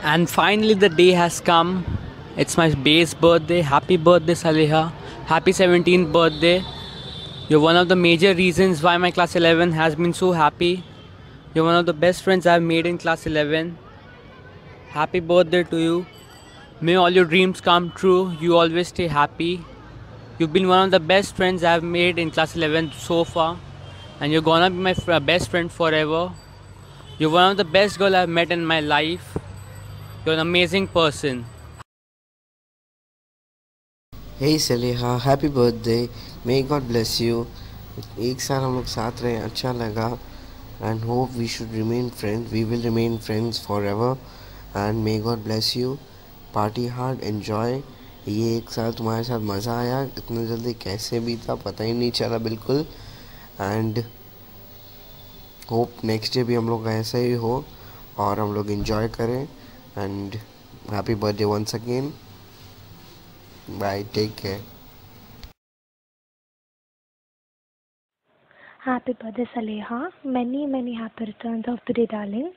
And finally, the day has come. It's my base birthday. Happy birthday, Saleha. Happy 17th birthday. You're one of the major reasons why my class 11 has been so happy. You're one of the best friends I've made in class 11. Happy birthday to you. May all your dreams come true. You always stay happy. You've been one of the best friends I've made in class 11 so far. And you're gonna be my best friend forever. You're one of the best girl I've met in my life. You're an amazing person. Hey Saleha, happy birthday. May God bless you. एक साल हम लोग साथ रहे, अच्छा लगा। And hope we should remain friends, we will remain friends forever. And may God bless you. Party hard, enjoy. ये एक साल तुम्हारे साथ मज़ा आया, इतने जल्दी कैसे बीता पता ही नहीं चला बिल्कुल। एंड होप नेक्स्ट डे भी हम लोग ऐसा ही हो और हम लोग इन्जॉय करें। And happy birthday once again. Bye, take care. Happy birthday, Saleha. Many, many happy returns of the day, darling.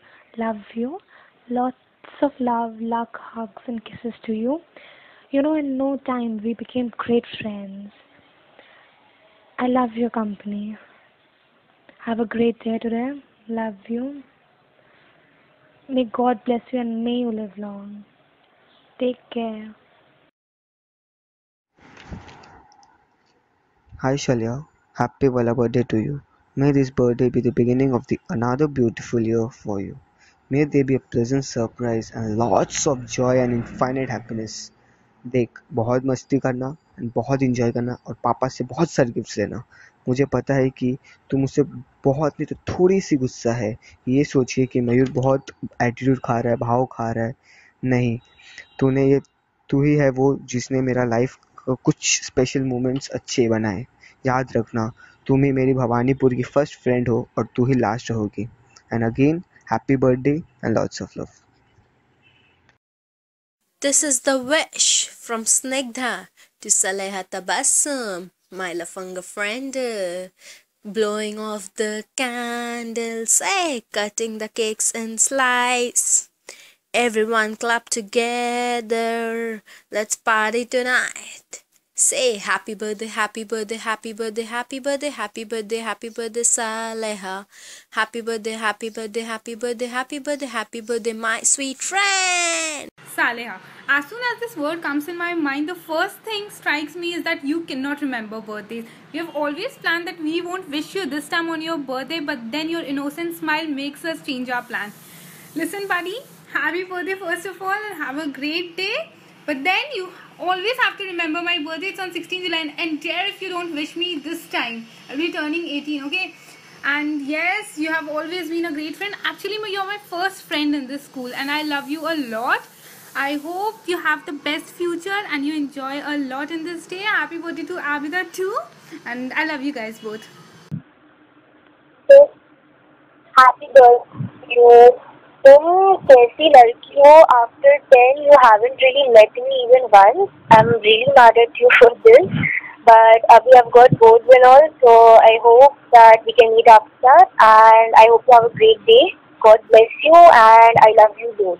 Love you. Lots of love, luck, hugs, and kisses to you. You know, in no time, we became great friends. I love your company. Have a great day today. Love you. May God bless you and may you live long. Take care. Hi Shalya, happy Vala birthday to you. May this birthday be the beginning of the another beautiful year for you. May there be a pleasant surprise and lots of joy and infinite happiness. देख, बहुत मस्ती करना and बहुत enjoy करना और पापा से बहुत सारे गिफ्ट्स लेना। मुझे पता है कि तुम मुझसे बहुत नहीं तो थोड़ी सी गुस्सा है। ये सोचिए कि मयूर बहुत एटीट्यूड खा रहा है, भाव खा रहा है। नहीं, तूने ये तू ही है वो जिसने मेरा लाइफ कुछ स्पेशल मोमेंट्स अच्छे बनाए। याद रखना, तुम ही मेरी भवानीपुर की फर्स्ट फ्रेंड हो और तू ही लास्ट रहोगी। And again happy birthday and lots of love. This is the wish from Snigdha to Saleha Tabassum, my Lafanga friend. Blowing off the candles, hey, cutting the cakes in slice. Everyone clap together. Let's party tonight. Say happy birthday, happy birthday, happy birthday, happy birthday, happy birthday, happy birthday, Saleha. Happy birthday, happy birthday, happy birthday, happy birthday, happy birthday, my sweet friend. Saleha. As soon as this word comes in my mind, the first thing strikes me is that you cannot remember birthdays. We have always planned that we won't wish you this time on your birthday, but then your innocent smile makes us change our plan. Listen, buddy, happy birthday first of all and have a great day. But then you always have to remember my birthday. It's on 16th July, and dare if you don't wish me this time. I'll be turning 18, okay? And yes, you have always been a great friend. Actually, you're my first friend in this school and I love you a lot. I hope you have the best future and you enjoy a lot in this day. Happy birthday to Abida too. And I love you guys both. तो happy birthday you. तुम कैसी लड़की हो? After 10 you haven't really met me even once. I'm really mad at you for this. But abhi I've got boards and all, so I hope that we can meet after that. And I hope you have a great day. God bless you and I love you both.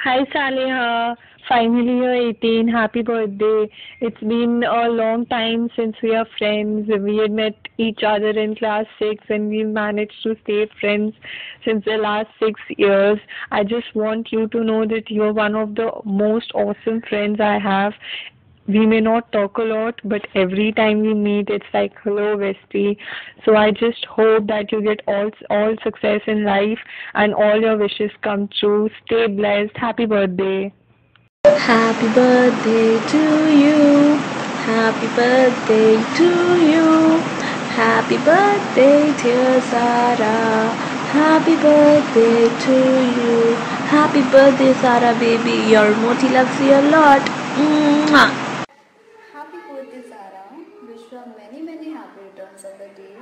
Hi Saleha, finally you're 18. Happy birthday. It's been a long time since we are friends. We had met each other in class 6 and we managed to stay friends since the last 6 years. I just want you to know that you're one of the most awesome friends I have. We may not talk a lot, but every time we meet, it's like, hello, Vesty. So I just hope that you get all success in life and all your wishes come true. Stay blessed. Happy birthday. Happy birthday to you. Happy birthday to you. Happy birthday, dear Zara. Happy birthday to you. Happy birthday, Zara baby. Your Moti loves you a lot. Mwah. Happy birthday, Sarah. Wish you many, many happy returns of the day.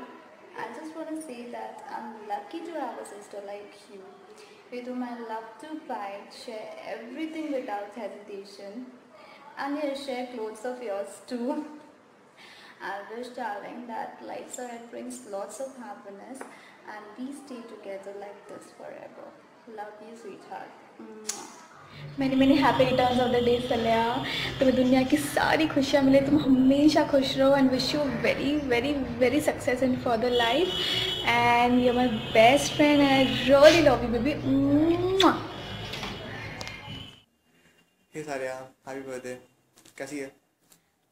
I just want to say that I'm lucky to have a sister like you, with whom I love to fight, share everything without hesitation, and yes, share clothes of yours too. I wish, darling, that life ahead brings lots of happiness and we stay together like this forever. Love you, sweetheart. Many happy returns of the day, Saleha. तुम्हें दुनिया की सारी खुशियाँ मिले, तुम हमेशा खुश रहो and wish you very success in further life. And you're my best friend and I really love you, baby. हे सारिया, हैप्पी बर्थडे। कैसी है?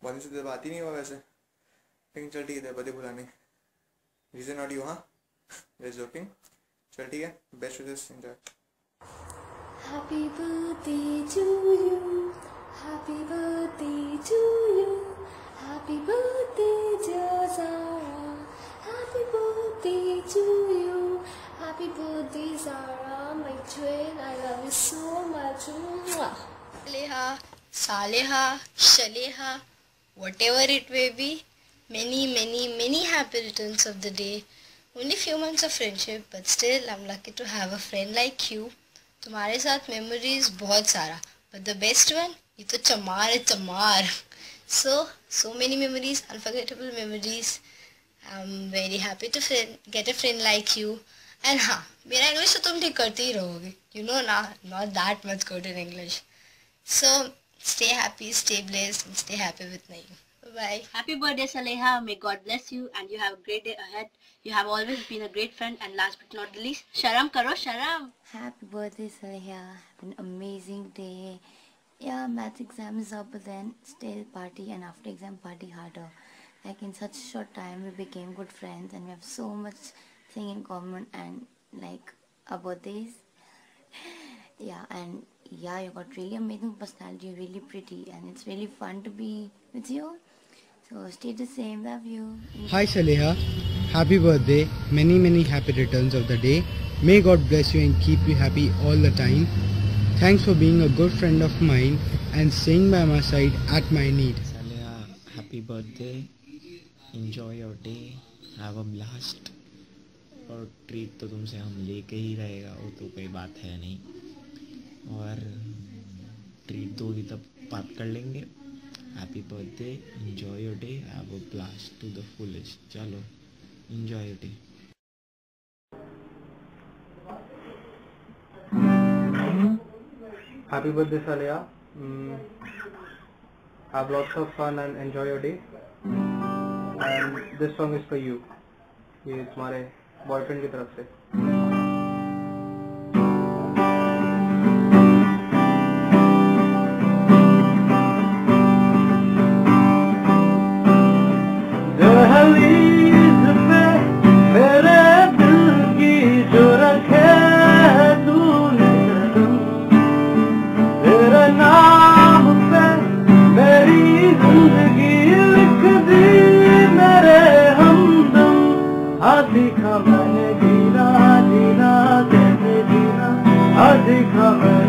बहुत दिन से बात ही नहीं हुआ वैसे, लेकिन चल ठीक है, बर्थडे भुला नहीं। रीजन नॉट यू, हाँ, जस्ट जोकिंग। चल ठीक है, best wishes, enjoy. Happy birthday to you, happy birthday to you, happy birthday dear Zara, happy birthday to you, happy birthday Zara, my twin, I love you so much. Saleha, Shaleha, whatever it may be, many happy returns of the day. Only few months of friendship, but still I'm lucky to have a friend like you. तुम्हारे साथ memories बहुत सारा, but the best one, ये तो चमार है, चमार. So many memories, unforgettable memories. I'm very happy to get a friend like you. And हाँ, मेरा इंग्लिश तो तुम ठीक करती ही रहोगे. You know ना, not that much good in English. So stay happy, stay blessed, and stay happy with me. Bye. Happy birthday, Saleha. May God bless you and you have a great day ahead. You have always been a great friend, and last but not the least, Sharam karo, Sharam. Happy birthday, Saleha. Have an amazing day. Yeah, maths exam is up, but then still party and after exam party harder. Like in such a short time, we became good friends and we have so much thing in common and like our birthdays. Yeah, and yeah, you got really amazing personality, really pretty, and it's really fun to be with you. So stay the same, love you. Hi Saleha, happy birthday, many happy returns of the day. May God bless you and keep you happy all the time. Thanks for being a good friend of mine and staying by my side at my need. Saleha, happy birthday, enjoy your day, have a blast. और treat तो तुमसे हम लेके ही रहेगा, वो तो कोई बात है नहीं, और ट्रीट दोगी तब बात कर लेंगे. Happy birthday, enjoy your day, have a blast to the fullest. चलो, enjoy your day. Happy birthday, Saleha. Have lots of fun and enjoy your day. And this song is for you. ये तुम्हारे boyfriend की तरफ से. मैंने जीना कैसे जीना, आज देखा मैंने